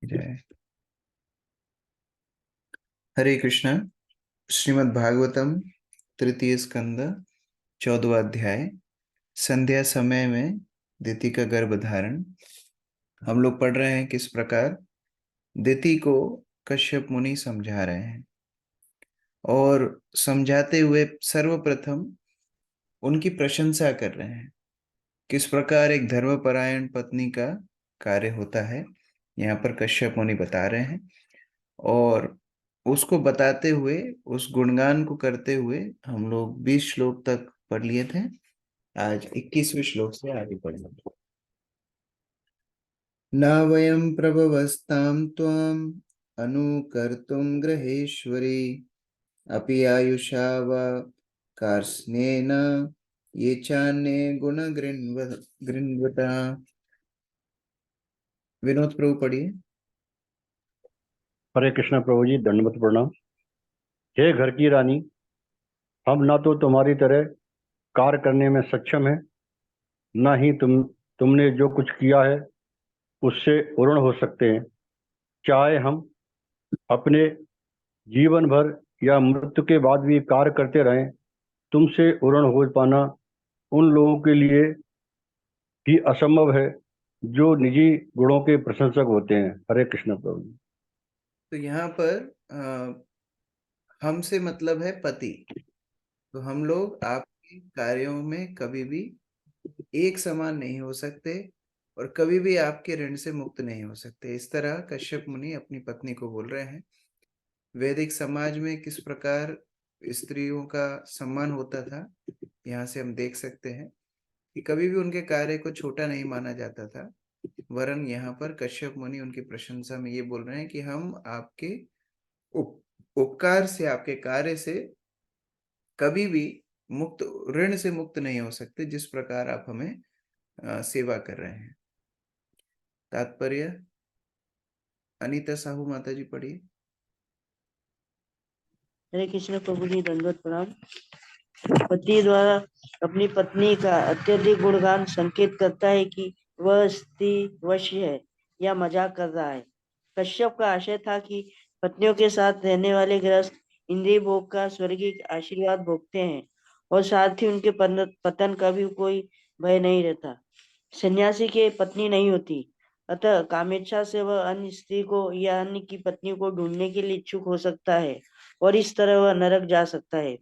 जय। हरे कृष्णा। श्रीमद् भागवतम तृतीय स्कंद 14वां अध्याय संध्या समय में दिति का गर्भ धारण। हम लोग पढ़ रहे हैं किस प्रकार दिति को कश्यप मुनि समझा रहे हैं और समझाते हुए सर्वप्रथम उनकी प्रशंसा कर रहे हैं किस प्रकार एक धर्मपरायण पत्नी का कार्य होता है। यहाँ पर कश्यप मुनि बता रहे हैं और उसको बताते हुए उस गुणगान को करते हुए हम लोग 20 श्लोक तक पढ़ लिए थे। आज 21वें श्लोक से आगे पढ़ेंगे। न वयं प्रभवस्तां त्वाम् अनुकर्तुं ग्रहेश्वरी अपि आयुषा वा कार्ष्णेन ये चान्ये गृण्वता। विनोद प्रभु पढ़िए। हरे कृष्ण प्रभु जी, दंडवत प्रणाम। हे घर की रानी, हम ना तो तुम्हारी तरह कार्य करने में सक्षम है, न ही तुमने जो कुछ किया है उससे उऋण हो सकते हैं। चाहे हम अपने जीवन भर या मृत्यु के बाद भी कार्य करते रहें, तुमसे उऋण हो पाना उन लोगों के लिए ही असंभव है जो निजी गुणों के प्रशंसक होते हैं। हरे कृष्ण प्रभु जी। तो यहाँ पर हमसे मतलब है पति। तो हम लोग आपके कार्यों में कभी भी एक समान नहीं हो सकते और कभी भी आपके ऋण से मुक्त नहीं हो सकते। इस तरह कश्यप मुनि अपनी पत्नी को बोल रहे हैं। वैदिक समाज में किस प्रकार स्त्रियों का सम्मान होता था, यहाँ से हम देख सकते हैं कि कभी भी उनके कार्य को छोटा नहीं माना जाता था। वरन यहाँ पर कश्यप मुनि उनकी प्रशंसा में ये बोल रहे हैं कि हम आपके उपकार से, आपके कार्य से कभी भी मुक्त, ऋण से मुक्त नहीं हो सकते जिस प्रकार आप हमें सेवा कर रहे हैं। तात्पर्य अनीता साहू माता जी पढ़िए। हरे कृष्ण प्रभु जी, दंडवत प्रणाम। पति द्वारा अपनी पत्नी का अत्यधिक गुणगान संकेत करता है कि वह स्त्री वश है या मजाक कर रहा है। कश्यप का आशय था कि पत्नियों के साथ रहने वाले गृहस्थ इंद्रिय भोग का स्वर्गीय आशीर्वाद भोगते हैं और साथ ही उनके पतन का भी कोई भय नहीं रहता। सन्यासी के पत्नी नहीं होती, अतः कामेच्छा से वह अन्य स्त्री को या अन्य की पत्नी को ढूंढने के लिए इच्छुक हो सकता है और इस तरह वह नरक जा सकता है।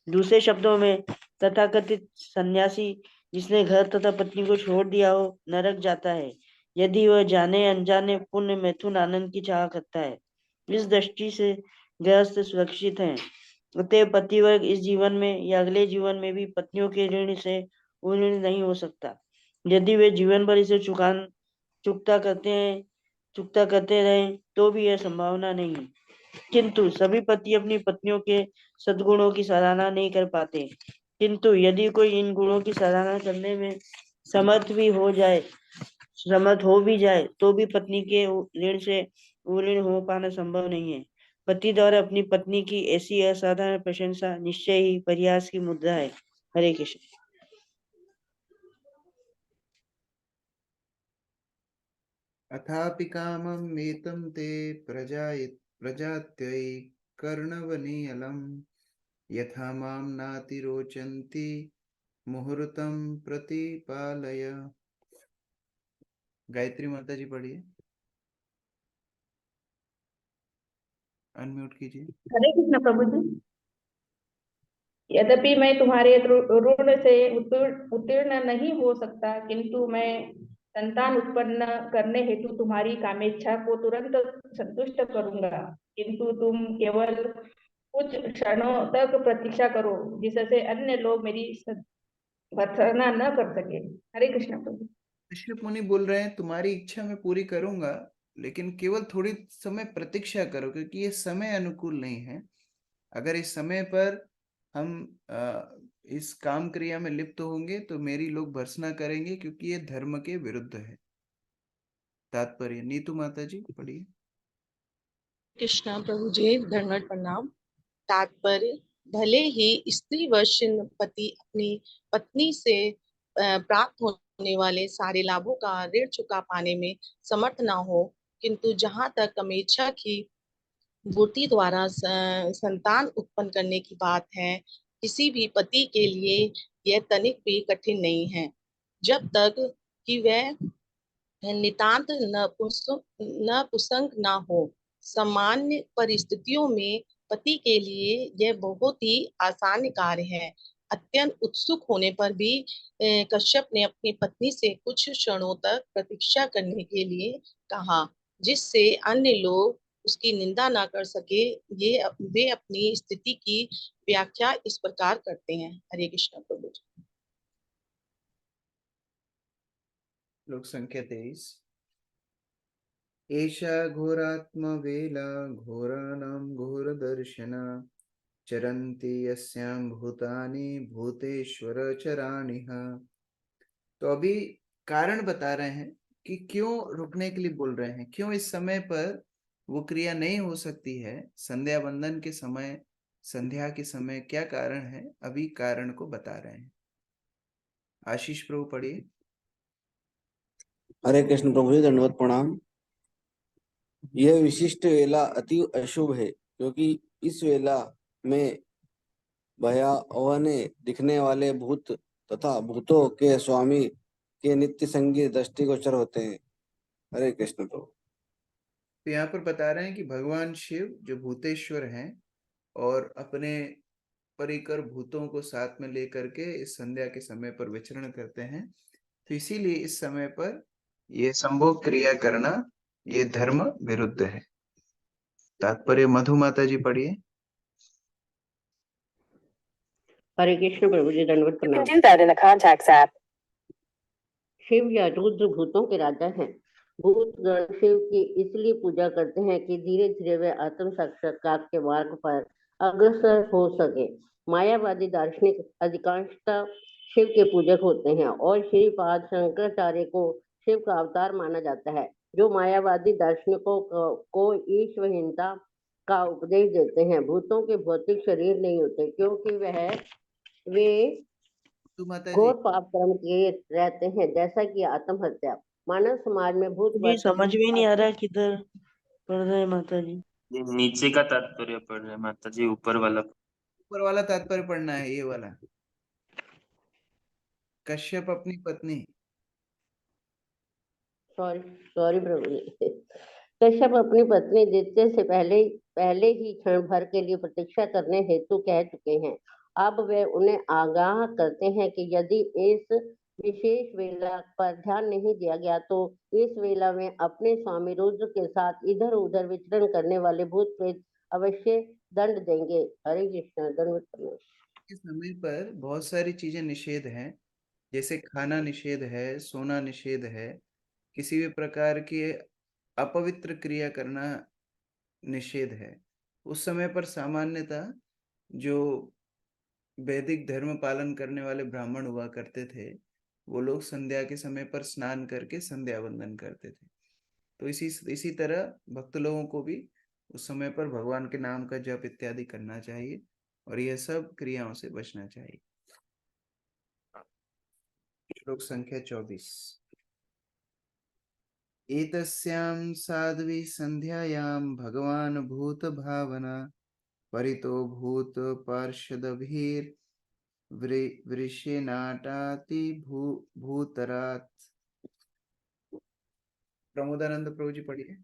दूसरे शब्दों में, तथाकथित सन्यासी जिसने घर तथा पत्नी को छोड़ दिया हो नरक जाता है यदि वह जाने अनजाने पुण्य मैथुन आनंद की चाह करता है। इस दृष्टि से गृहस्थ सुरक्षित हैं। अतः पतिवर्ग इस जीवन में या अगले जीवन में भी पत्नियों के ऋण से उऋण नहीं हो सकता। यदि वे जीवन भर इसे चुकता करते रहें तो भी यह संभावना नहीं है। किंतु सभी पति अपनी पत्नियों के सद्गुणों की सराहना नहीं कर पाते। किंतु यदि कोई इन गुणों की सराहना करने में समर्थ हो भी जाए तो भी पत्नी के ऋण से उऋण हो पाना संभव नहीं है। पति द्वारा अपनी पत्नी की ऐसी असाधारण प्रशंसा निश्चय ही प्रयास की मुद्रा है। हरे कृष्ण। अथापि कामं एतं ते प्रजात्यै कर्णवनीयलं यथा मां नातिरोचन्ति मुहूर्तं प्रतिपालय। गायत्री माता जी पढ़िए, अनम्यूट कीजिए। हरे कृष्ण प्रभु जी। यद्यपि मैं तुम्हारे ऋण से उत्तीर्ण नहीं हो सकता, किंतु मैं संतान उत्पन्न करने हेतु तुम्हारी कामेच्छा को तुरंत संतुष्ट करूंगा। किंतु तुम केवल कुछ क्षणों तक प्रतीक्षा करो, जिससे अन्य लोग मेरी भर्त्सना न कर सके। हरे कृष्ण प्रभु। कश्यप मुनि बोल रहे हैं तुम्हारी इच्छा मैं पूरी करूंगा, लेकिन केवल थोड़ी समय प्रतीक्षा करो, क्योंकि ये समय अनुकूल नहीं है। अगर इस समय पर हम इस काम क्रिया में लिप्त होंगे तो मेरी लोग भर्त्सना करेंगे, क्योंकि ये धर्म के विरुद्ध है। तात्पर्य नीतू माता जी पढ़िए। कृष्णा प्रभु जी, धन्यवाद प्रणाम। तात्पर्य, भले ही स्त्री वश पति अपनी पत्नी से प्राप्त होने वाले सारे लाभों का ऋण चुका पाने में समर्थ न हो, किंतु जहां तक कामेच्छा की मूर्ति द्वारा संतान उत्पन्न करने की बात है, किसी भी पति के लिए यह तनिक भी कठिन नहीं है, जब तक कि वह नितांत नपुंसक न हो। सामान्य परिस्थितियों में पति के लिए यह बहुत ही आसान कार्य है। अत्यंत उत्सुक होने पर भी कश्यप ने अपनी पत्नी से कुछ क्षणों तक प्रतीक्षा करने के लिए कहा, जिससे अन्य लोग उसकी निंदा ना कर सके। ये वे अपनी स्थिति की व्याख्या इस प्रकार करते हैं। हरे कृष्ण प्रभु जी। श्लोक संख्या 23। एषा घोरात्मवेला घोराणां घोरदर्शना चरन्ति यस्यां भूतानि भूतेश्वर चराणिः। तो अभी कारण बता रहे हैं कि क्यों रुकने के लिए बोल रहे हैं, क्यों इस समय पर वो क्रिया नहीं हो सकती है संध्या वंदन के समय, संध्या के समय, क्या कारण है, अभी कारण को बता रहे हैं। आशीष प्रभु पढ़िए। हरे कृष्ण प्रभु जी, दंडवत प्रणाम। यह विशिष्ट वेला अति अशुभ है, क्योंकि इस वेला में भयावह दिखने वाले भूत तथा भूतों के स्वामी के नित्य संगी दृष्टिगोचर होते हैं। हरे कृष्ण प्रभु। तो यहाँ पर बता रहे हैं कि भगवान शिव जो भूतेश्वर हैं और अपने परिकर भूतों को साथ में लेकर के इस संध्या के समय पर विचरण करते हैं, तो इसीलिए इस समय पर ये संभोग क्रिया करना ये धर्म विरुद्ध है। तात्पर्य मधु माता जी पढ़िए। हरे कृष्ण प्रभु जी, दंडवत You can प्रणाम। do that in the contacts app. Shiv या रुद्र भूतों के राजा हैं। भूत गण शिव की इसलिए पूजा करते हैं कि धीरे धीरे वे आत्म साक्षात्कार के मार्ग पर अग्रसर हो सके। मायावादी दार्शनिक अधिकांशतः शिव के पूजक होते हैं और श्रीपाद शंकराचार्य को शिव का अवतार माना जाता है, जो मायावादी दार्शनिकों को ईश्वरहीनता का उपदेश देते हैं। भूतों के भौतिक शरीर नहीं होते, क्योंकि वे तो माता जी घोर पाप कर्म किए रहते हैं, जैसा कि आत्महत्या। मानव समाज में भूत जी समझ में नहीं आ रहा किधर पढ़ रहे हैं माता जी। ये नीचे का तात्पर्य पढ़ रहे हैं माता जी, ऊपर वाला तात्पर्य पढ़ना है, ये वाला। कश्यप अपनी पत्नी, सॉरी प्रभु जी। कश्यप अपनी पत्नी दित्य से पहले ही क्षण भर के लिए प्रतीक्षा करने हेतु कह चुके हैं। अब वे उन्हें आगाह करते हैं कि यदि इस विशेष वेला पर ध्यान नहीं दिया गया तो इस वेला में अपने स्वामी रुद्र के साथ इधर उधर विचरण करने वाले भूत प्रेत अवश्य दंड देंगे। हरे कृष्ण। दंड इस समय पर बहुत सारी चीजें निषेध हैं, जैसे खाना निषेध है, सोना निषेध है, किसी भी प्रकार की अपवित्र क्रिया करना निषेध है। उस समय पर सामान्यतः जो वैदिक धर्म पालन करने वाले ब्राह्मण हुआ करते थे, वो लोग संध्या के समय पर स्नान करके संध्या वंदन करते थे। तो इसी तरह भक्त लोगों को भी उस समय पर भगवान के नाम का जप इत्यादि करना चाहिए और यह सब क्रियाओं से बचना चाहिए। श्लोक संख्या 24। एतस्यां साध्वी संध्यायां भगवान भूत भावना परितो भूत पार्षदभिर् वृषेनाटाति भूतरात्। प्रमोदानंद प्रभु जी पढ़िए।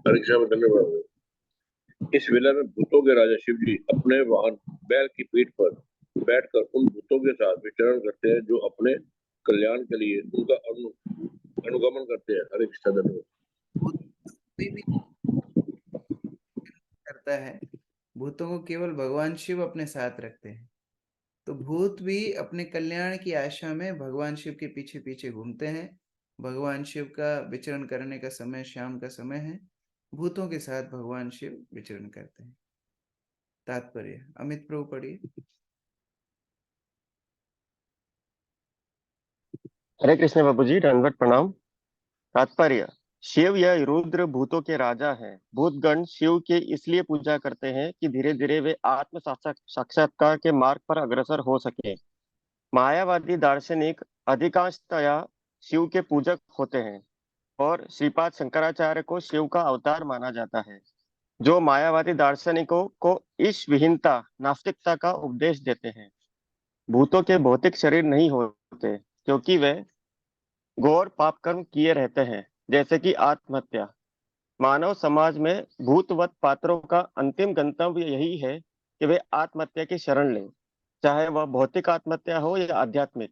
परीक्षा में धन्यवाद। इस वेला में भूतों के राजा शिव जी अपने वाहन बैल की पीठ पर बैठकर उन भूतों के साथ विचरण करते हैं जो अपने कल्याण के लिए उनका अनुगमन करते हैं। हरे कृष्ण। धन्यवाद। कोई भी करता है, भूतों को केवल भगवान शिव अपने साथ रखते हैं, तो भूत भी अपने कल्याण की आशा में भगवान शिव के पीछे पीछे घूमते हैं। भगवान शिव का विचरण करने का समय शाम का समय है, भूतों के साथ भगवान शिव विचरण करते हैं। तात्पर्य अमित प्रभु पढ़िए। हरे कृष्ण बाबू जी, दंडवत प्रणाम। तात्पर्य, शिव या रुद्र भूतों के राजा हैं। भूतगण शिव के इसलिए पूजा करते हैं कि धीरे धीरे वे आत्म साक्षात्कार के मार्ग पर अग्रसर हो सके। मायावादी दार्शनिक अधिकांशतया शिव के पूजक होते हैं और श्रीपाद शंकराचार्य को शिव का अवतार माना जाता है, जो मायावादी दार्शनिकों को इस विहीनता नास्तिकता का उपदेश देते हैं। भूतों के भौतिक शरीर नहीं होते क्योंकि वे घोर पाप कर्म किए रहते हैं, जैसे कि आत्महत्या। मानव समाज में भूतवत पात्रों का अंतिम गंतव्य यही है कि वे आत्महत्या की शरण लें, चाहे वह भौतिक आत्महत्या हो या आध्यात्मिक।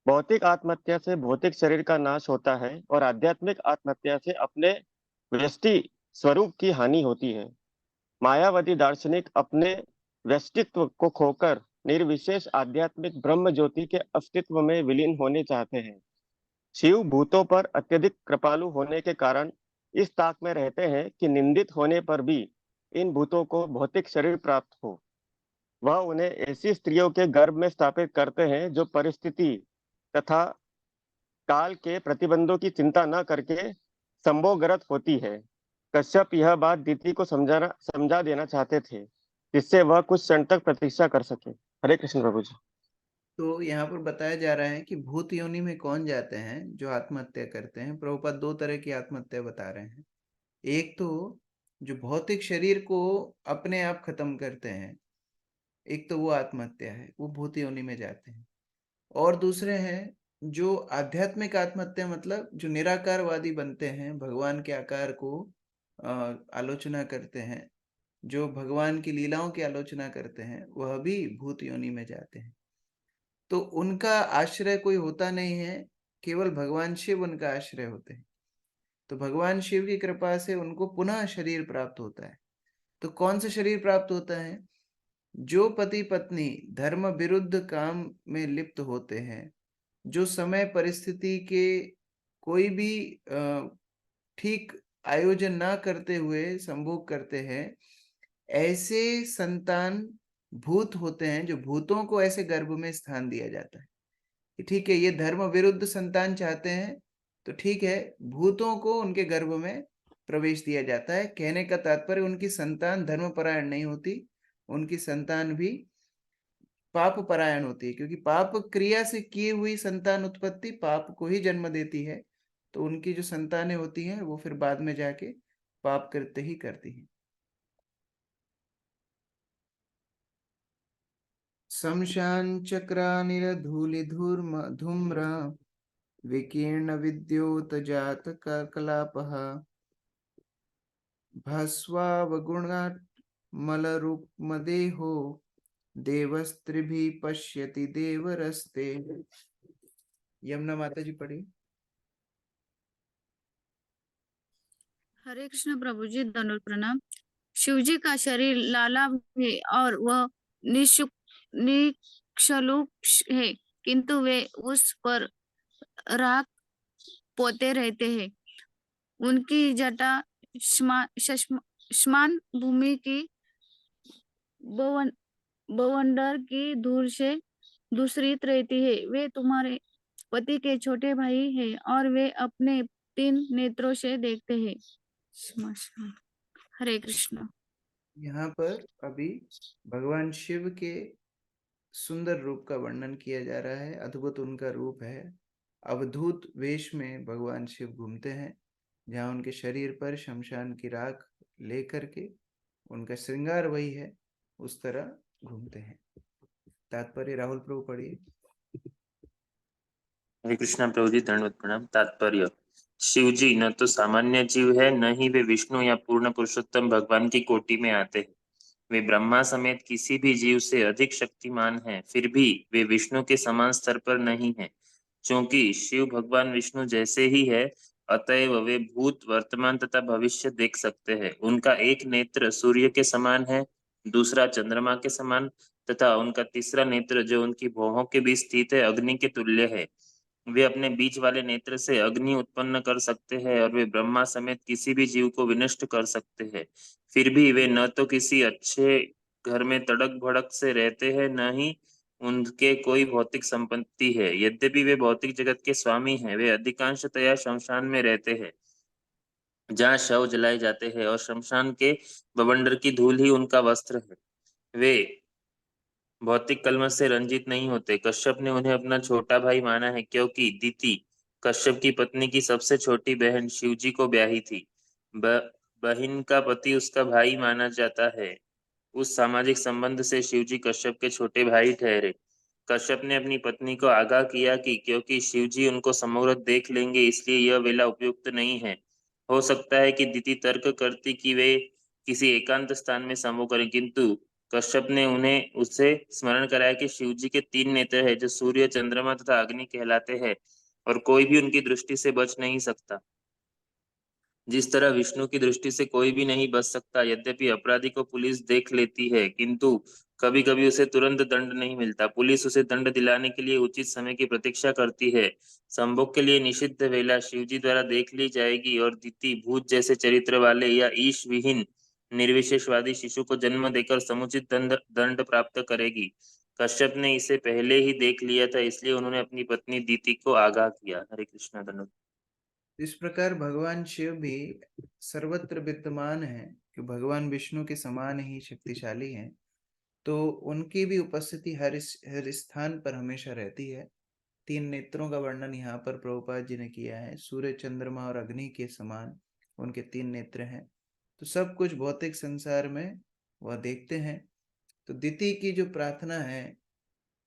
भौतिक आत्महत्या से भौतिक शरीर का नाश होता है और आध्यात्मिक आत्महत्या से अपने व्यष्टि स्वरूप की हानि होती है। मायावादी दार्शनिक अपने व्यष्टित्व को खोकर निर्विशेष आध्यात्मिक ब्रह्म ज्योति के अस्तित्व में विलीन होने चाहते हैं। शिव भूतों पर अत्यधिक कृपालु होने के कारण इस ताक में रहते हैं कि निंदित होने पर भी इन भूतों को भौतिक शरीर प्राप्त हो। वह उन्हें ऐसी स्त्रियों के गर्भ में स्थापित करते हैं जो परिस्थिति तथा काल के प्रतिबंधों की चिंता न करके संभोगरत होती है। कश्यप यह बात दिति को समझा देना चाहते थे, जिससे वह कुछ क्षण तक प्रतीक्षा कर सके। हरे कृष्ण प्रभु जी। तो यहाँ पर बताया जा रहा है कि भूत योनि में कौन जाते हैं जो आत्महत्या करते हैं। प्रभुपाद दो तरह की आत्महत्या बता रहे हैं। एक तो जो भौतिक शरीर को अपने आप खत्म करते हैं, एक तो वो आत्महत्या है, वो भूत योनि में जाते हैं। और दूसरे हैं जो आध्यात्मिक आत्महत्या, मतलब जो निराकारवादी बनते हैं, भगवान के आकार को आलोचना करते हैं, जो भगवान की लीलाओं की आलोचना करते हैं, वह भी भूत योनि में जाते हैं। तो उनका आश्रय कोई होता नहीं है, केवल भगवान शिव उनका आश्रय होते हैं। तो भगवान शिव की कृपा से उनको पुनः शरीर प्राप्त होता है। तो कौन सा शरीर प्राप्त होता है? जो पति पत्नी धर्म विरुद्ध काम में लिप्त होते हैं, जो समय परिस्थिति के कोई भी ठीक आयोजन ना करते हुए संभोग करते हैं, ऐसे संतान भूत होते हैं। जो भूतों को ऐसे गर्भ में स्थान दिया जाता है कि ठीक है, ये धर्म विरुद्ध संतान चाहते हैं, तो ठीक है, भूतों को उनके गर्भ में प्रवेश दिया जाता है। कहने का तात्पर्य उनकी संतान धर्मपरायण नहीं होती, उनकी संतान भी पाप परायण होती है, क्योंकि पाप क्रिया से की हुई संतान उत्पत्ति पाप को ही जन्म देती है। तो उनकी जो संतानें होती हैं वो फिर बाद में जाके पाप करते ही करती हैं। शमशान चक्रानिरधूलिधूर्म धूम्र विकीर्ण विद्योत जात कलापः भस्वावगुणात् मलरूपमदेहो देवस्त्रिभिः पश्यति देवरस्ते। यमुना माता जी पढ़ी। हरे कृष्ण प्रभु जी, दंडवत प्रणाम। शिव जी का शरीर लालाभ है और वह निक्षलुप है, किंतु वे उस पर राख पोते रहते हैं। उनकी जटा श्मशान भूमि की बवंडर की धूल से दूषित रहती है। वे तुम्हारे पति के छोटे भाई हैं और वे अपने 3 नेत्रों से देखते हैं। श्मशान। हरे कृष्ण। यहाँ पर अभी भगवान शिव के सुंदर रूप का वर्णन किया जा रहा है। अद्भुत उनका रूप है। अवधूत वेश में भगवान शिव घूमते हैं, जहाँ उनके शरीर पर शमशान की राख लेकर के उनका श्रृंगार वही है, उस तरह घूमते हैं। तात्पर्य राहुल प्रभु पढ़िए। हरे कृष्णा प्रभु जी, दंडवत प्रणाम। तात्पर्य: शिव जी न तो सामान्य जीव है, न ही वे विष्णु या पूर्ण पुरुषोत्तम भगवान की कोटि में आते हैं। वे ब्रह्मा समेत किसी भी जीव से अधिक शक्तिमान हैं, फिर भी वे विष्णु के समान स्तर पर नहीं हैं। क्योंकि शिव भगवान विष्णु जैसे ही है, अतएव वे भूत, वर्तमान तथा भविष्य देख सकते हैं। उनका एक नेत्र सूर्य के समान है, दूसरा चंद्रमा के समान, तथा उनका तीसरा नेत्र जो उनकी भौहों के बीच स्थित है, अग्नि के तुल्य है। वे अपने बीच वाले नेत्र से अग्नि उत्पन्न कर सकते हैं और वे ब्रह्मा समेत किसी भी जीव को विनष्ट कर सकते हैं। फिर भी वे न तो किसी अच्छे घर में तड़क भड़क से रहते हैं, न ही उनके कोई भौतिक संपत्ति है। यद्यपि वे भौतिक जगत के स्वामी हैं, वे अधिकांशतया शमशान में रहते हैं, जहाँ शव जलाए जाते हैं, और शमशान के बवंडर की धूल ही उनका वस्त्र है। वे भौतिक कलमश से रंजित नहीं होते। कश्यप ने उन्हें अपना छोटा भाई माना है क्योंकि दिति कश्यप की पत्नी की सबसे छोटी बहन शिवजी को ब्याही थी। बहन का पति उसका भाई माना जाता है। उस सामाजिक संबंध से शिवजी कश्यप के छोटे भाई ठहरे। कश्यप ने अपनी पत्नी को आगाह किया कि क्योंकि शिवजी उनको समग्र देख लेंगे इसलिए यह वेला उपयुक्त नहीं है। हो सकता है कि दिति तर्क करती कि वे किसी एकांत स्थान में संभोग करें, किंतु कश्यप ने उन्हें उससे स्मरण कराया कि शिवजी के 3 नेत्र हैं जो सूर्य, चंद्रमा तथा अग्नि कहलाते हैं और कोई भी उनकी दृष्टि से बच नहीं सकता। जिस तरह विष्णु की दृष्टि से कोई भी नहीं बच सकता। यद्यपि अपराधी को पुलिस देख लेती है किंतु कभी कभी उसे तुरंत दंड नहीं मिलता। पुलिस उसे दंड दिलाने के लिए उचित समय की प्रतीक्षा करती है। संभोग के लिए निषिद्ध वेला शिवजी द्वारा देख ली जाएगी और दिति भूत जैसे चरित्र वाले या ईश विहीन निर्विशेषवादी शिशु को जन्म देकर समुचित दंड प्राप्त करेगी। कश्यप ने इसे पहले ही देख लिया था, इसलिए उन्होंने अपनी पत्नी दिति को आगाह किया। हरे कृष्णा। धन्यवाद। इस प्रकार भगवान शिव भी सर्वत्र विद्यमान है कि भगवान विष्णु के समान ही शक्तिशाली हैं, तो उनकी भी उपस्थिति हर स्थान पर हमेशा रहती है। 3 नेत्रों का वर्णन यहाँ पर प्रभुपाद जी ने किया है। सूर्य, चंद्रमा और अग्नि के समान उनके 3 नेत्र हैं। तो सब कुछ भौतिक संसार में वह देखते हैं। तो दिति की जो प्रार्थना है,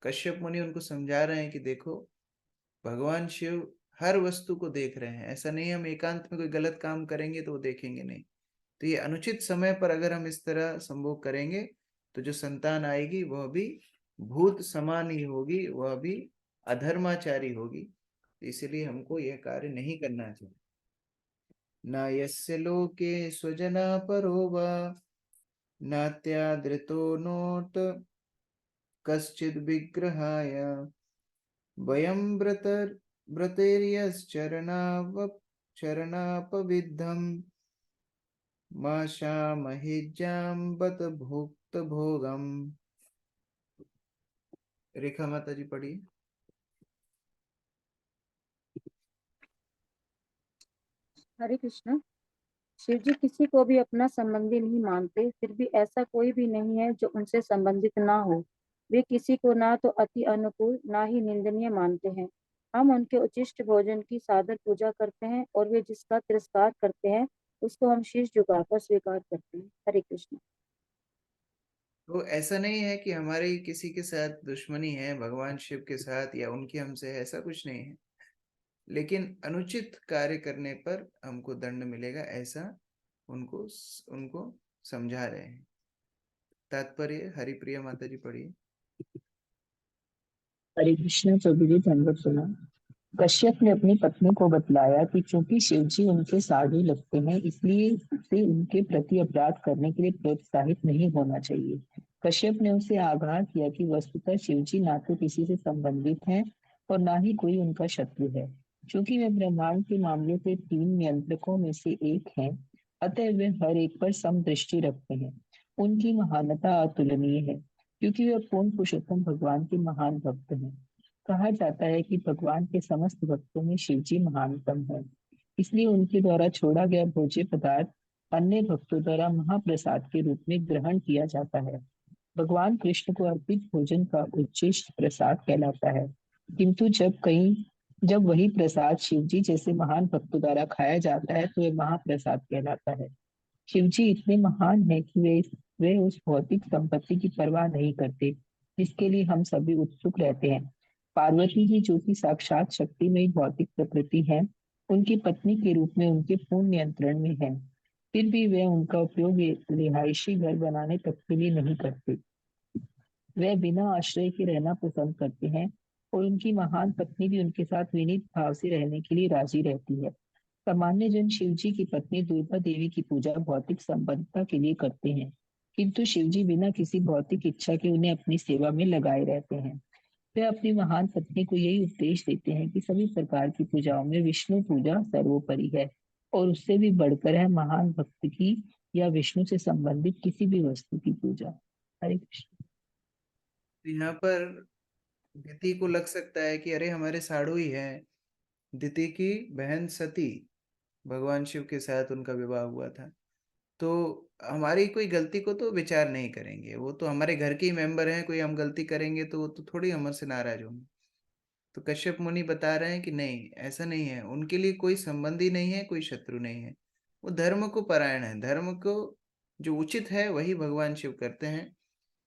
कश्यप मुनि उनको समझा रहे हैं कि देखो, भगवान शिव हर वस्तु को देख रहे हैं। ऐसा नहीं हम एकांत में कोई गलत काम करेंगे तो वो देखेंगे नहीं। तो ये अनुचित समय पर अगर हम इस तरह संभोग करेंगे तो जो संतान आएगी वह भी भूत समान ही होगी, वह भी अधर्माचारी होगी। इसलिए हमको यह कार्य नहीं करना चाहिए। न यस्य लोके स्वजना परो वा नात्यादृतो नोत कश्चिद विग्रहाय वयं चरणापविद्धम माशामहिज्याम बत भुक्त भोगम। रेखा माता जी पढ़िए। हरे कृष्ण। शिव जी किसी को भी अपना संबंधी नहीं मानते, फिर भी ऐसा कोई भी नहीं है जो उनसे संबंधित ना हो। वे किसी को ना तो अति अनुकूल ना ही निंदनीय मानते हैं। हम उनके उचिष्ट भोजन की सादर पूजा करते हैं और वे जिसका तिरस्कार करते हैं उसको हम शीश झुकाकर स्वीकार करते हैं। हरे कृष्ण। तो ऐसा नहीं है कि हमारी किसी के साथ दुश्मनी है भगवान शिव के साथ या उनकी हमसे है, ऐसा कुछ नहीं है। लेकिन अनुचित कार्य करने पर हमको दंड मिलेगा, ऐसा उनको उनको समझा रहे हैं। तात्पर्य हरिप्रिया माता जी पढ़िए। हरे कृष्ण। प्रभु जी धन्यवाद सुना। कश्यप ने अपनी पत्नी को बतलाया कि चूंकि शिवजी उनके साधु लगते हैं इसलिए उसे उनके प्रति अपराध करने के लिए प्रोत्साहित नहीं होना चाहिए। कश्यप ने उसे आगाह किया कि वस्तुतः शिवजी ना तो किसी से संबंधित हैं और ना ही कोई उनका शत्रु है। चूंकि वे ब्रह्मांड के मामले के 3 नियंत्रकों में से एक हैं, अतः वे हर एक पर समदृष्टि रखते हैं। उनकी महानता अतुलनीय है क्योंकि वे पूर्ण पुरुषोत्तम भगवान के महान भक्त हैं। कहा जाता है कि भगवान के समस्त भक्तों में शिवजी महानतम है, इसलिए उनके द्वारा छोड़ा गया भोज्य पदार्थ अन्य भक्तों द्वारा महाप्रसाद के रूप में ग्रहण किया जाता है। भगवान कृष्ण को अर्पित भोजन का उच्चिष्ट प्रसाद कहलाता है, किंतु जब वही प्रसाद शिवजी जैसे महान भक्तों द्वारा खाया जाता है तो वह महाप्रसाद कहलाता है। शिवजी इतने महान है कि वे उस भौतिक संपत्ति की परवाह नहीं करते जिसके लिए हम सभी उत्सुक रहते हैं। पार्वती जी जो कि साक्षात शक्तिमयी भौतिक प्रकृति है, उनकी पत्नी के रूप में उनके पूर्ण नियंत्रण में है, फिर भी वे उनका उपयोग रिहायशी घर बनाने तक के लिए नहीं करते। वे बिना आश्रय के रहना पसंद करते हैं और उनकी महान पत्नी भी उनके साथ विनीत भाव से रहने के लिए राजी रहती है। सामान्य जन शिवजी की पत्नी दुर्गा देवी की पूजा भौतिक संबद्धता के लिए करते हैं, किंतु शिवजी बिना किसी भौतिक इच्छा के उन्हें अपनी सेवा में लगाए रहते हैं। वे अपनी महान पत्नी को यही उपदेश देते हैं कि सभी प्रकार की पूजाओं में विष्णु पूजा सर्वोपरि है और उससे भी बढ़कर है महान भक्त की या विष्णु से संबंधित किसी भी वस्तु की पूजा। हरे कृष्ण। यहाँ पर दिति को लग सकता है कि अरे हमारे साधु ही है। दिति की बहन सती, भगवान शिव के साथ उनका विवाह हुआ था। तो हमारी कोई गलती को तो विचार नहीं करेंगे, वो तो हमारे घर के ही मेंबर हैं, कोई हम गलती करेंगे तो वो तो थोड़ी हमसे नाराज होंगे। तो कश्यप मुनि बता रहे हैं कि नहीं, ऐसा नहीं है, उनके लिए कोई संबंधी नहीं है, कोई शत्रु नहीं है, वो धर्म को परायण है, धर्म को जो उचित है वही भगवान शिव करते हैं।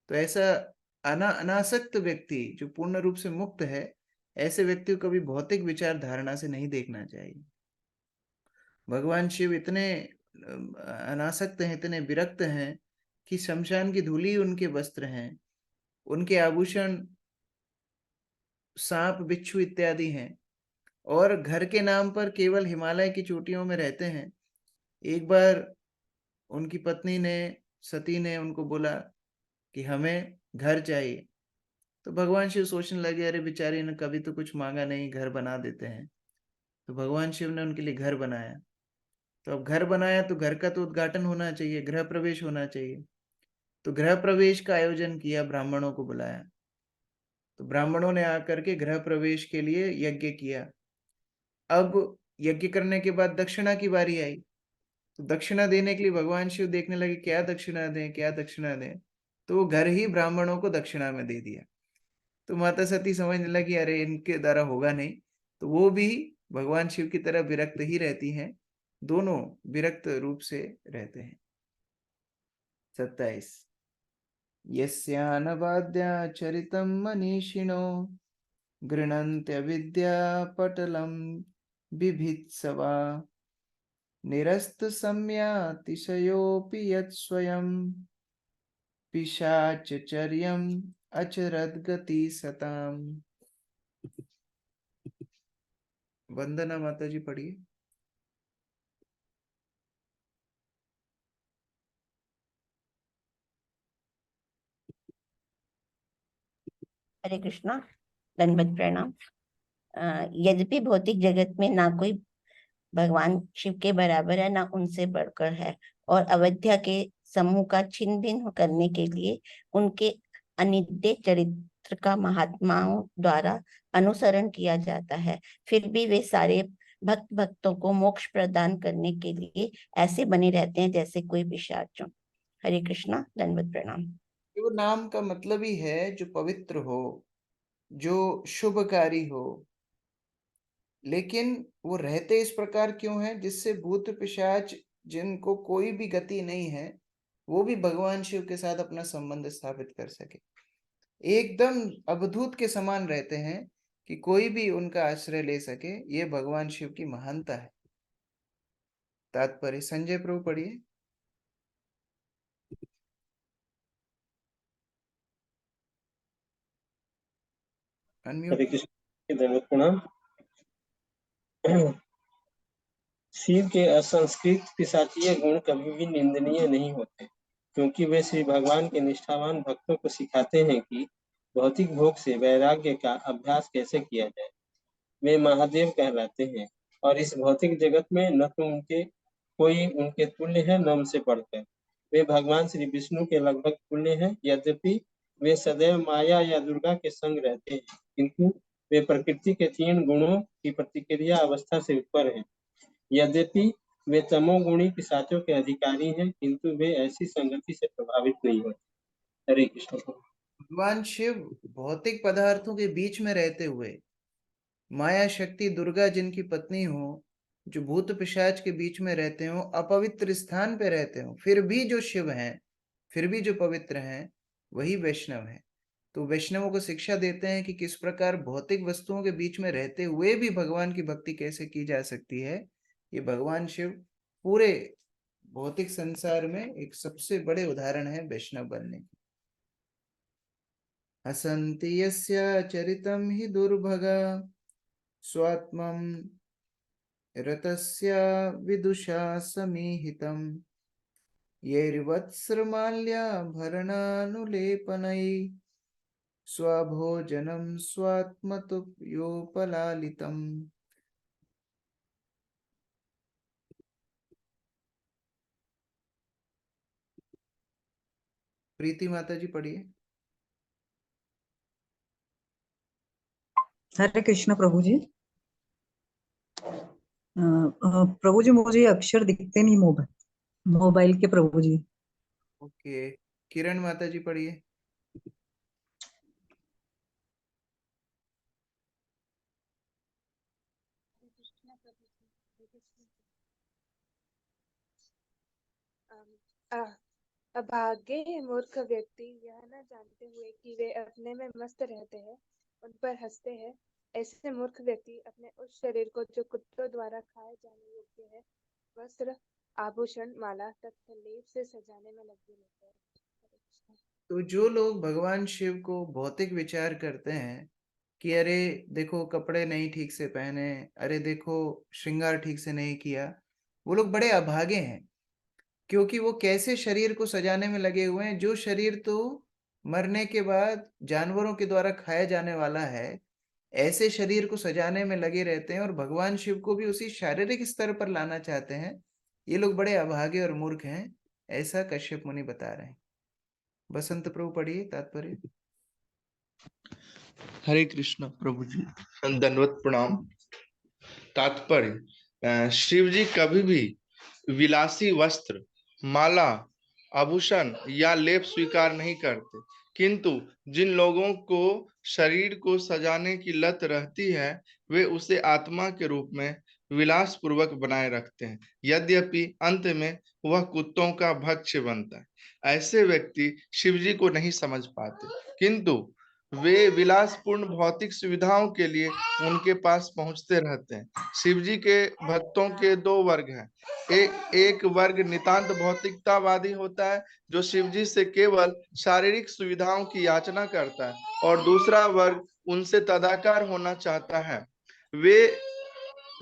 तो ऐसा अनासक्त व्यक्ति जो पूर्ण रूप से मुक्त है, ऐसे व्यक्ति को कभी भौतिक विचार धारणा से नहीं देखना चाहिए। भगवान शिव इतने अनासक्त हैं, इतने विरक्त हैं कि शमशान की धूली उनके वस्त्र हैं, उनके आभूषण सांप बिच्छू इत्यादि हैं, और घर के नाम पर केवल हिमालय की चोटियों में रहते हैं। एक बार उनकी पत्नी ने, सती ने उनको बोला कि हमें घर चाहिए, तो भगवान शिव सोचने लगे, अरे बेचारी ने कभी तो कुछ मांगा नहीं, घर बना देते हैं। तो भगवान शिव ने उनके लिए घर बनाया। तो अब घर बनाया तो घर का तो उद्घाटन होना चाहिए, गृह प्रवेश होना चाहिए। तो गृह प्रवेश का आयोजन किया, ब्राह्मणों को बुलाया। तो ब्राह्मणों ने आकर के गृह प्रवेश के लिए यज्ञ किया। अब यज्ञ करने के बाद दक्षिणा की बारी आई। तो दक्षिणा देने के लिए भगवान शिव देखने लगे क्या दक्षिणा दें, क्या दक्षिणा दें। तो वो घर ही ब्राह्मणों को दक्षिणा में दे दिया। तो माता सती समझने लगी, अरे इनके द्वारा होगा नहीं। तो वो भी भगवान शिव की तरह विरक्त ही रहती हैं, दोनों विरक्त रूप से रहते हैं। 27 यस्यानवाद्या चरितं मनीषिणो गृह्णन्त्यविद्यापटलं बिभित्सवा निरस्तसम्यातिशयोऽपि यत्स्वयं पिशाचचर्यम् अचरद्गति सताम्। वंदना माता जी पढ़िए। हरे कृष्णा, दंडवत प्रणाम। यद्यपि भौतिक जगत में ना कोई भगवान शिव के बराबर है, ना उनसे बढ़कर है, और अवध्या के समूह का छिन्न भिन्न करने के लिए उनके अनित्य चरित्र का महात्माओं द्वारा अनुसरण किया जाता है, फिर भी वे सारे भक्तों को मोक्ष प्रदान करने के लिए ऐसे बने रहते हैं जैसे कोई पिशाच हो। हरे कृष्णा, दंडवत प्रणाम। वो नाम का मतलब ही है जो पवित्र हो, जो शुभकारी हो। लेकिन वो रहते इस प्रकार क्यों हैं, जिससे भूत पिशाच जिनको कोई भी गति नहीं है, वो भी भगवान शिव के साथ अपना संबंध स्थापित कर सके। एकदम अवधूत के समान रहते हैं कि कोई भी उनका आश्रय ले सके। ये भगवान शिव की महानता है। तात्पर्य संजय प्रभु पढ़िए। हरे कृष्ण, दंडवत प्रणाम। शिव के असंस्कृत पिशाचीय गुण कभी भी निंदनीय नहीं होते, क्योंकि वे श्री भगवान के निष्ठावान भक्तों को सिखाते हैं कि भौतिक भोग से वैराग्य का अभ्यास कैसे किया जाए। वे महादेव कहलाते हैं, और इस भौतिक जगत में न तो कोई उनके तुल्य है, न उनसे बढ़कर। वे भगवान श्री विष्णु के लगभग तुल्य हैं, यद्यपि वे सदैव माया या दुर्गा के संग रहते हैं, किंतु वे प्रकृति के 3 गुणों की प्रतिक्रिया अवस्था से ऊपर हैं। यद्यपि वे तमोगुणी पिशाचों के अधिकारी हैं, किंतु वे ऐसी संगति से प्रभावित नहीं होते। हरे कृष्ण। भगवान शिव भौतिक पदार्थों के बीच में रहते हुए, माया शक्ति दुर्गा जिनकी पत्नी हो, जो भूत पिशाच के बीच में रहते हो, अपवित्र स्थान पे रहते हो, फिर भी जो शिव हैं, फिर भी जो पवित्र हैं, वही वैष्णव है। तो वैष्णवों को शिक्षा देते हैं कि किस प्रकार भौतिक वस्तुओं के बीच में रहते हुए भी भगवान की भक्ति कैसे की जा सकती है। ये भगवान शिव पूरे भौतिक संसार में एक सबसे बड़े उदाहरण है वैष्णव बनने की। हसन्ति यस्य चरितं हि दुर्भगा स्वात्मं रतस्य विदुषा समीहितम् यैर्वत्सरमाल्याभरणानुलेपनै स्वभोजनं स्वात्मतुप्योपलालितम्। प्रीति माता जी पढ़िए। हरे कृष्ण प्रभु जी। प्रभु जी, मुझे अक्षर दिखते नहीं मोबाइल के प्रभु जी। ओके, किरण माता जी पढ़िए। अभागे मूर्ख व्यक्ति यह न जानते हुए कि वे अपने में मस्त रहते हैं, उन पर हंसते हैं। ऐसे मूर्ख व्यक्ति अपने उस शरीर को जो कुत्तों द्वारा खाए जाने योग्य है, वस्त्र, आभूषण, माला तथा लेप से सजाने में लगे रहते हैं। तो जो लोग भगवान शिव को भौतिक विचार करते हैं कि अरे देखो कपड़े नहीं ठीक से पहने, अरे देखो श्रृंगार ठीक से नहीं किया, वो लोग बड़े अभागे हैं। क्योंकि वो कैसे शरीर को सजाने में लगे हुए हैं, जो शरीर तो मरने के बाद जानवरों के द्वारा खाया जाने वाला है, ऐसे शरीर को सजाने में लगे रहते हैं और भगवान शिव को भी उसी शारीरिक स्तर पर लाना चाहते हैं। ये लोग बड़े अभागे और मूर्ख हैं, ऐसा कश्यप मुनि बता रहे हैं। बसंत प्रभु पढ़िए तात्पर्य। हरे कृष्ण प्रभु जी, दंडवत प्रणाम। तात्पर्य, शिव जी कभी भी विलासी वस्त्र, माला, आभूषण या लेप स्वीकार नहीं करते, किंतु जिन लोगों को शरीर को सजाने की लत रहती है, वे उसे आत्मा के रूप में विलास पूर्वक बनाए रखते हैं, यद्यपि अंत में वह कुत्तों का भक्ष्य बनता है। ऐसे व्यक्ति शिव जी को नहीं समझ पाते, किंतु वे विलासपूर्ण भौतिक सुविधाओं के लिए उनके पास पहुंचते रहते हैं। शिव जी के भक्तों के दो वर्ग हैं। एक वर्ग नितांत भौतिकतावादी होता है, जो शिव जी से केवल शारीरिक सुविधाओं की याचना करता है, और दूसरा वर्ग उनसे तदाकार होना चाहता है।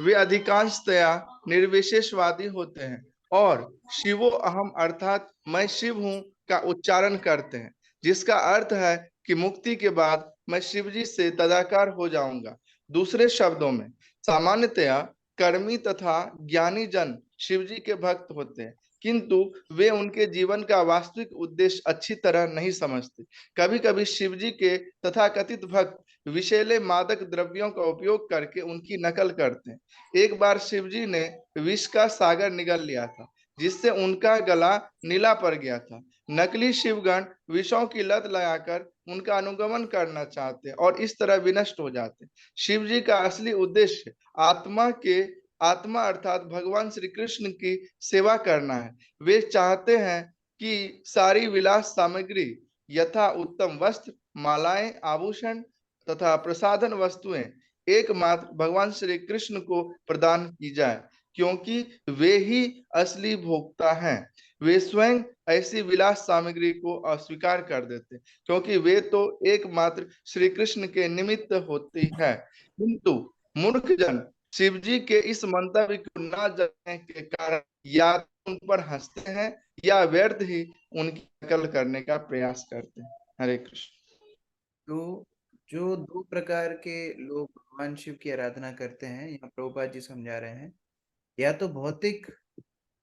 वे अधिकांशतया निर्विशेषवादी होते हैं और शिवो अहम अर्थात मैं शिव हूं का उच्चारण करते हैं, जिसका अर्थ है कि मुक्ति के बाद मैं शिव जी से तदाकार हो जाऊंगा। दूसरे शब्दों में, सामान्यतया कर्मी तथा ज्ञानी जन शिव जी के भक्त होते हैं, किंतु वे उनके जीवन का वास्तविक उद्देश्य अच्छी तरह नहीं समझते। कभी कभी शिव जी के तथाकथित भक्त विषैले मादक द्रव्यों का उपयोग करके उनकी नकल करते हैं। एक बार शिव जी ने विष का सागर निगल लिया था, जिससे उनका गला नीला पड़ गया था। नकली शिवगण विषों की लत लगाकर उनका अनुगमन करना चाहते हैं और इस तरह विनष्ट हो जाते हैं। शिव जी का असली उद्देश्य आत्मा अर्थात भगवान श्री कृष्ण की सेवा करना है। वे चाहते हैं कि सारी विलास सामग्री यथा उत्तम वस्त्र, मालाएं, आभूषण तथा प्रसाधन वस्तुएं एकमात्र भगवान श्री कृष्ण को प्रदान की जाए, क्योंकि वे ही असली भोक्ता हैं। वे स्वयं ऐसी विलास सामग्री को अस्वीकार कर देते, क्योंकि वे तो एकमात्र श्री कृष्ण के निमित्त होती है। किंतु मूर्ख जन शिव जी के इस मंतव्य को न जानने के कारण या उन पर हंसते हैं या व्यर्थ ही उनकी नकल करने का प्रयास करते हैं। हरे कृष्ण। तो जो दो प्रकार के लोग भगवान शिव की आराधना करते हैं, यहाँ प्रभुपाद जी समझा रहे हैं, या तो भौतिक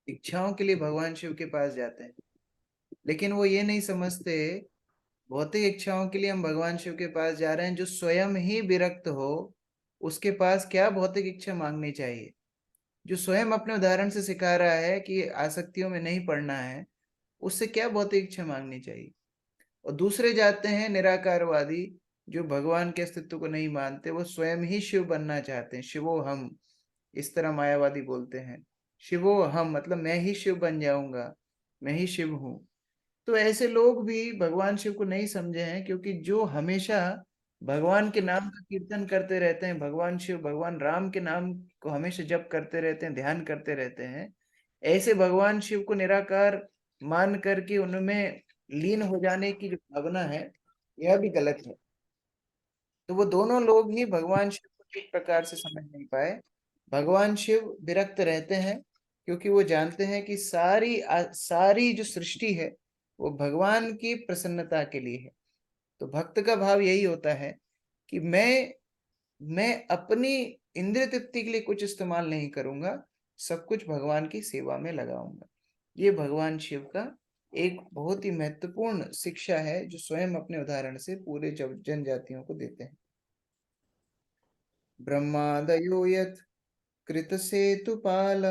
इच्छाओं के लिए भगवान शिव के पास जाते हैं, लेकिन वो ये नहीं समझते भौतिक इच्छाओं के लिए हम भगवान शिव के पास जा रहे हैं। जो स्वयं ही विरक्त हो, उसके पास क्या भौतिक इच्छा मांगनी चाहिए। जो स्वयं अपने उदाहरण से सिखा रहा है कि आसक्तियों में नहीं पड़ना है, उससे क्या भौतिक इच्छा मांगनी चाहिए। और दूसरे जाते हैं निराकारवादी, जो भगवान के अस्तित्व को नहीं मानते, वो स्वयं ही शिव बनना चाहते हैं। शिवो हम, इस तरह मायावादी बोलते हैं। शिवो हम मतलब मैं ही शिव बन जाऊंगा, मैं ही शिव हूं। तो ऐसे लोग भी भगवान शिव को नहीं समझे हैं, क्योंकि जो हमेशा भगवान के नाम का कीर्तन करते रहते हैं, भगवान शिव भगवान राम के नाम को हमेशा जप करते रहते हैं, ध्यान करते रहते हैं, ऐसे भगवान शिव को निराकार मान करके उनमें लीन हो जाने की जो भावना है, यह भी गलत है। तो वो दोनों लोग ही भगवान शिव को ठीक प्रकार से समझ नहीं पाए। भगवान शिव विरक्त रहते हैं, क्योंकि वो जानते हैं कि सारी जो सृष्टि है वो भगवान की प्रसन्नता के लिए है। तो भक्त का भाव यही होता है कि मैं अपनी इंद्रिय तृप्ति के लिए कुछ इस्तेमाल नहीं करूंगा, सब कुछ भगवान की सेवा में लगाऊंगा। ये भगवान शिव का एक बहुत ही महत्वपूर्ण शिक्षा है, जो स्वयं अपने उदाहरण से पूरे जनजातियों को देते हैं। ब्रह्मादयो यत् कृत सेतुपाल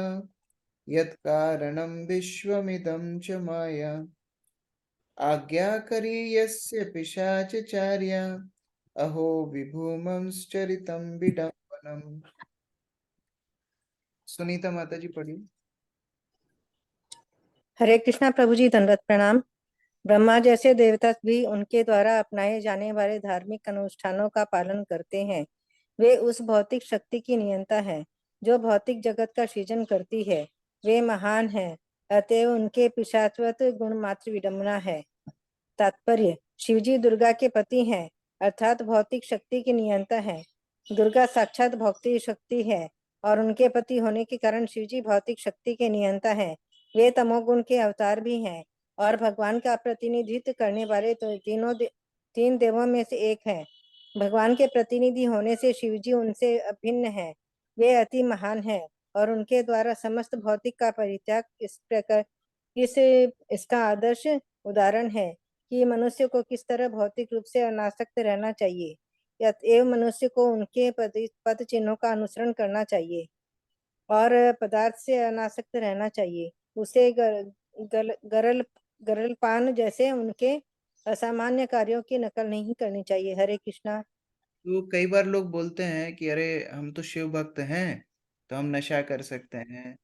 यत् कारणं विश्वमिदं च माया आज्ञाकरी यस्य पिशाचचार्या अहो विभूमंश्चरितं विडम्बनम्। सुनीता माता जी पढ़िए। हरे कृष्णा प्रभु जी, दंडवत प्रणाम। ब्रह्मा जैसे देवता भी उनके द्वारा अपनाए जाने वाले धार्मिक अनुष्ठानों का पालन करते हैं। वे उस भौतिक शक्ति की नियंता है जो भौतिक जगत का सृजन करती है। वे महान है, अतएव उनके पिशाचवत गुण मात्र विडम्बना है। तात्पर्य: शिवजी दुर्गा के पति हैं, अर्थात भौतिक शक्ति की नियंता है। दुर्गा साक्षात भौतिक शक्ति है और उनके पति होने के कारण शिवजी भौतिक शक्ति के नियंता है। वे तमोगुण के अवतार भी हैं और भगवान का प्रतिनिधित्व करने वाले तो तीन देवों में से एक है। भगवान के प्रतिनिधि होने से शिवजी उनसे अभिन्न है। वे अति महान है और उनके द्वारा समस्त भौतिक का परित्याग इसका आदर्श उदाहरण है कि मनुष्य को किस तरह भौतिक रूप से अनासक्त रहना चाहिए। अतएव मनुष्य को उनके पद चिन्हों का अनुसरण करना चाहिए और पदार्थ से अनासक्त रहना चाहिए। उसे गरल पान जैसे उनके असामान्य कार्यों की नकल नहीं करनी चाहिए। हरे कृष्णा। तो कई बार लोग बोलते हैं कि अरे हम तो शिव भक्त हैं तो हम नशा कर सकते हैं,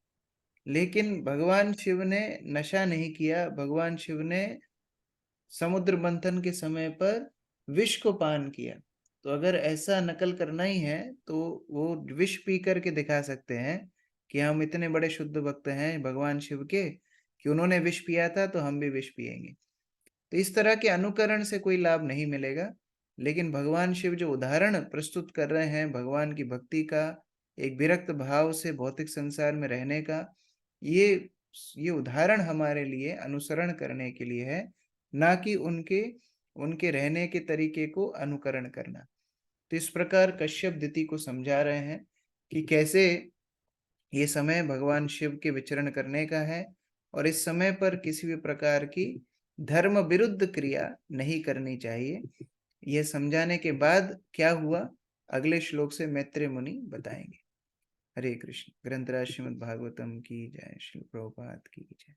लेकिन भगवान शिव ने नशा नहीं किया। भगवान शिव ने समुद्र मंथन के समय पर विष को पान किया। तो अगर ऐसा नकल करना ही है तो वो विष पी करके दिखा सकते हैं कि हम इतने बड़े शुद्ध भक्त हैं भगवान शिव के कि उन्होंने विष पिया था तो हम भी विष पिएंगे। तो इस तरह के अनुकरण से कोई लाभ नहीं मिलेगा। लेकिन भगवान शिव जो उदाहरण प्रस्तुत कर रहे हैं भगवान की भक्ति का, एक विरक्त भाव से भौतिक संसार में रहने का, ये उदाहरण हमारे लिए अनुसरण करने के लिए है, ना कि उनके रहने के तरीके को अनुकरण करना। तो इस प्रकार कश्यप दिति को समझा रहे हैं कि कैसे ये समय भगवान शिव के विचरण करने का है और इस समय पर किसी भी प्रकार की धर्म विरुद्ध क्रिया नहीं करनी चाहिए। यह समझाने के बाद क्या हुआ अगले श्लोक से मैत्रेय मुनि बताएंगे। हरे कृष्ण। ग्रंथराज श्रीमद् भागवतम की जय। श्री प्रभुपाद की जय।